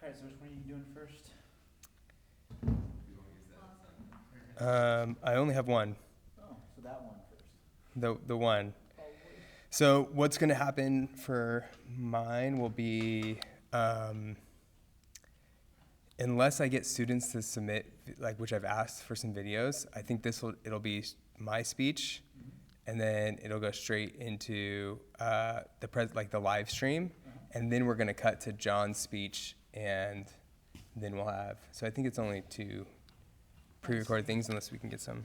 All right, so which one are you doing first? I only have one. Oh, so that one first. The one. Probably. So what's going to happen for mine will be, unless I get students to submit, which I've asked for some videos, I think it'll be my speech, and then it'll go straight into the live stream, and then we're going to cut to John's speech, and then we'll have. So I think it's only two pre-recorded things, unless we can get some.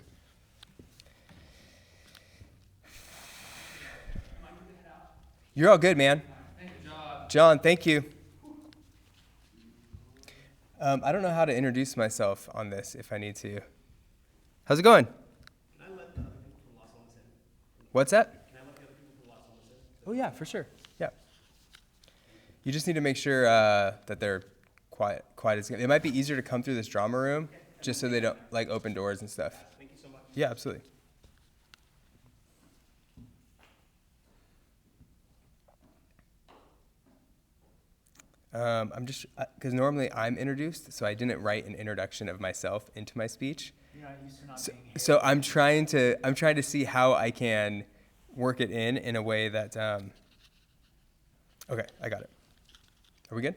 You're all good, man. Thank you, John. John, thank you. I don't know how to introduce myself on this if I need to. How's it going? Can I let the other people from Los Alamos in? What's that? Can I let the other people from Los Alamos in? Oh, yeah, for sure. Yeah. You just need to make sure that they're quiet as it might be easier to come through this drama room just so they don't open doors and stuff. Thank you so much. Yeah, absolutely. I'm just because normally I'm introduced, so I didn't write an introduction of myself into my speech. You're not used to not being here. So I'm trying to see how I can work it in a way that. Okay, I got it. Are we good?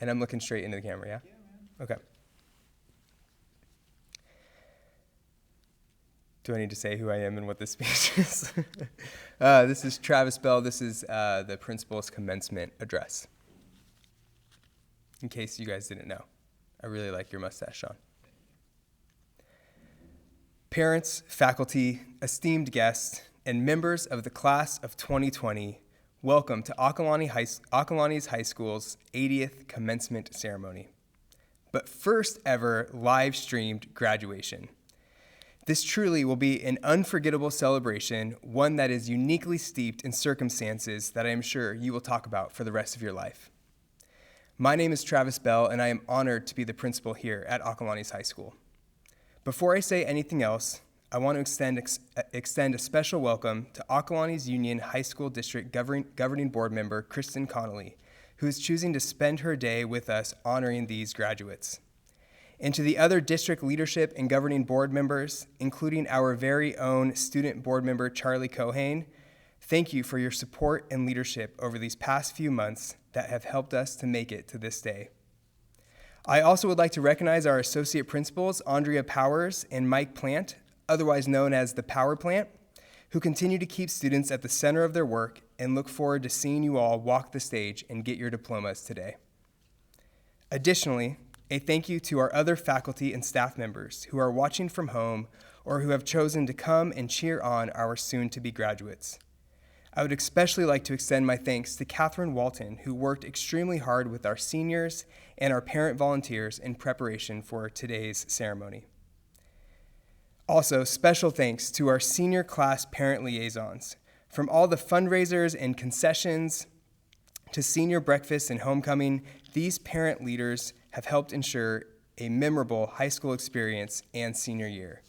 And I'm looking straight into the camera, yeah? Yeah, man. Okay. Do I need to say who I am and what this speech is? This is Travis Bell. This is the principal's commencement address. In case you guys didn't know. I really like your mustache, Sean. Parents, faculty, esteemed guests, and members of the class of 2020, welcome to Acalanes High School's 80th commencement ceremony. But first ever live-streamed graduation. This truly will be an unforgettable celebration, one that is uniquely steeped in circumstances that I am sure you will talk about for the rest of your life. My name is Travis Bell, and I am honored to be the principal here at Acalanes High School. Before I say anything else, I want to extend a special welcome to Acalanes Union High School District Governing Board member Kristen Connolly, who is choosing to spend her day with us honoring these graduates. And to the other district leadership and governing board members, including our very own student board member Charlie Cohane, thank you for your support and leadership over these past few months that have helped us to make it to this day. I also would like to recognize our associate principals, Andrea Powers and Mike Plant, otherwise known as the Power Plant, who continue to keep students at the center of their work and look forward to seeing you all walk the stage and get your diplomas today. Additionally, a thank you to our other faculty and staff members who are watching from home or who have chosen to come and cheer on our soon-to-be graduates. I would especially like to extend my thanks to Catherine Walton, who worked extremely hard with our seniors and our parent volunteers in preparation for today's ceremony. Also, special thanks to our senior class parent liaisons. From all the fundraisers and concessions to senior breakfast and homecoming, these parent leaders have helped ensure a memorable high school experience and senior year.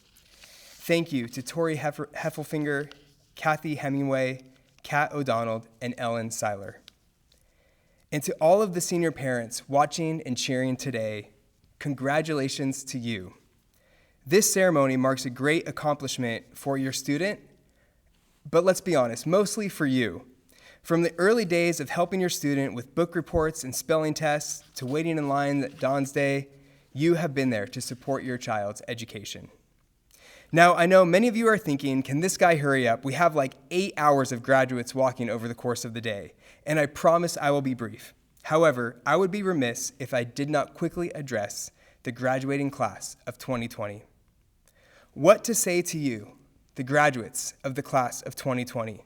Thank you to Tori Heffelfinger, Kathy Hemingway, Kat O'Donnell, and Ellen Seiler. And to all of the senior parents watching and cheering today, congratulations to you. This ceremony marks a great accomplishment for your student, but let's be honest, mostly for you. From the early days of helping your student with book reports and spelling tests to waiting in line at Dawn's Day, you have been there to support your child's education. Now, I know many of you are thinking, can this guy hurry up? We have like 8 hours of graduates walking over the course of the day, and I promise I will be brief. However, I would be remiss if I did not quickly address the graduating class of 2020. What to say to you, the graduates of the class of 2020?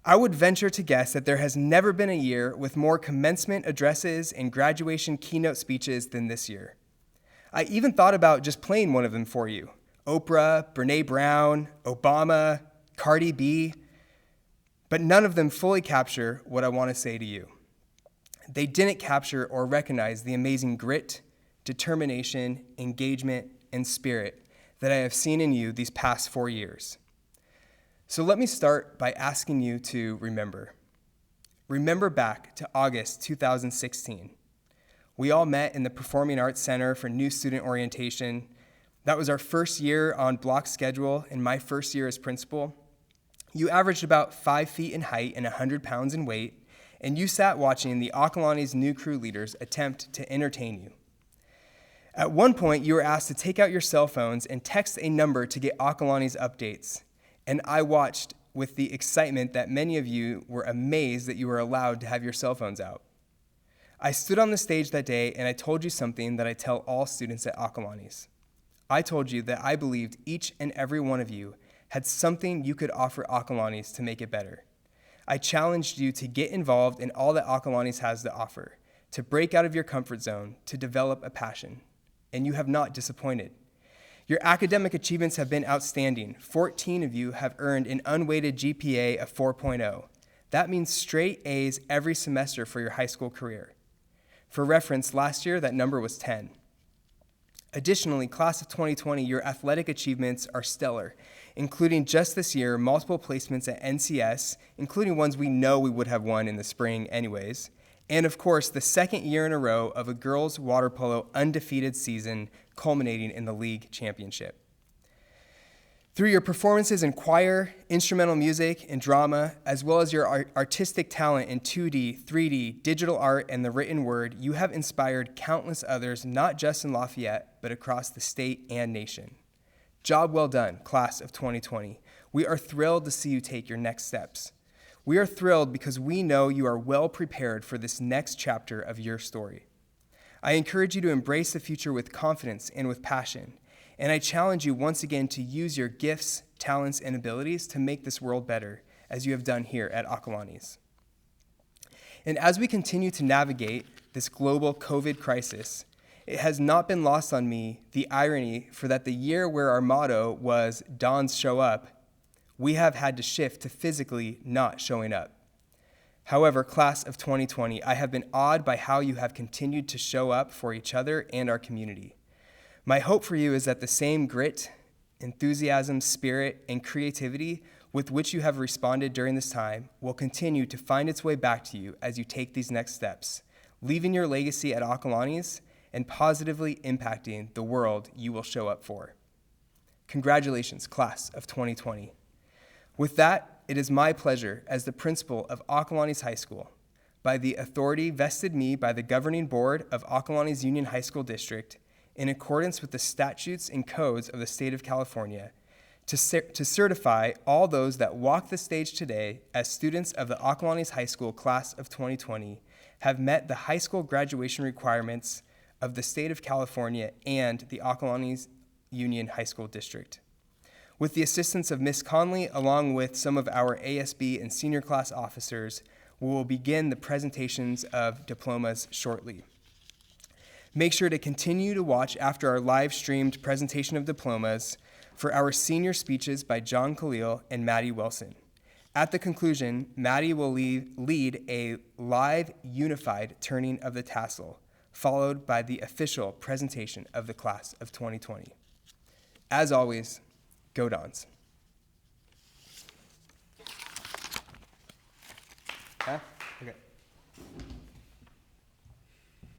I would venture to guess that there has never been a year with more commencement addresses and graduation keynote speeches than this year. I even thought about just playing one of them for you. Oprah, Brene Brown, Obama, Cardi B, but none of them fully capture what I want to say to you. They didn't capture or recognize the amazing grit, determination, engagement, and spirit that I have seen in you these past 4 years. So let me start by asking you to remember. Remember back to August 2016. We all met in the Performing Arts Center for new student orientation. That was our first year on block schedule and my first year as principal. You averaged about 5 feet in height and 100 pounds in weight, and you sat watching the Acalanes new crew leaders attempt to entertain you. At one point, you were asked to take out your cell phones and text a number to get Acalanes updates, and I watched with the excitement that many of you were amazed that you were allowed to have your cell phones out. I stood on the stage that day and I told you something that I tell all students at Acalanes. I told you that I believed each and every one of you had something you could offer Acalanes to make it better. I challenged you to get involved in all that Acalanes has to offer, to break out of your comfort zone, to develop a passion. And you have not disappointed. Your academic achievements have been outstanding. 14 of you have earned an unweighted GPA of 4.0. That means straight A's every semester for your high school career. For reference, last year that number was 10. Additionally, class of 2020, your athletic achievements are stellar, including just this year, multiple placements at NCS, including ones we know we would have won in the spring anyways, and of course, the second year in a row of a girls' water polo undefeated season culminating in the league championship. Through your performances in choir, instrumental music, and drama, as well as your artistic talent in 2D, 3D, digital art, and the written word, you have inspired countless others, not just in Lafayette, but across the state and nation. Job well done, class of 2020. We are thrilled to see you take your next steps. We are thrilled because we know you are well prepared for this next chapter of your story. I encourage you to embrace the future with confidence and with passion, and I challenge you once again to use your gifts, talents, and abilities to make this world better, as you have done here at Acalanes. And as we continue to navigate this global COVID crisis, it has not been lost on me the irony for that the year where our motto was Dons Show Up, we have had to shift to physically not showing up. However, class of 2020, I have been awed by how you have continued to show up for each other and our community. My hope for you is that the same grit, enthusiasm, spirit, and creativity with which you have responded during this time will continue to find its way back to you as you take these next steps, leaving your legacy at Acalanes and positively impacting the world you will show up for. Congratulations, class of 2020. With that, it is my pleasure as the principal of Acalanes High School, by the authority vested me by the governing board of Acalanes Union High School District, in accordance with the statutes and codes of the state of California, to certify all those that walk the stage today as students of the Acalanes High School class of 2020 have met the high school graduation requirements of the state of California and the Acalanes Union High School District. With the assistance of Ms. Conley, along with some of our ASB and senior class officers, we will begin the presentations of diplomas shortly. Make sure to continue to watch after our live-streamed presentation of diplomas for our senior speeches by John Khalil and Maddie Wilson. At the conclusion, Maddie will lead a live, unified turning of the tassel, followed by the official presentation of the class of 2020. As always, go Dons. Huh?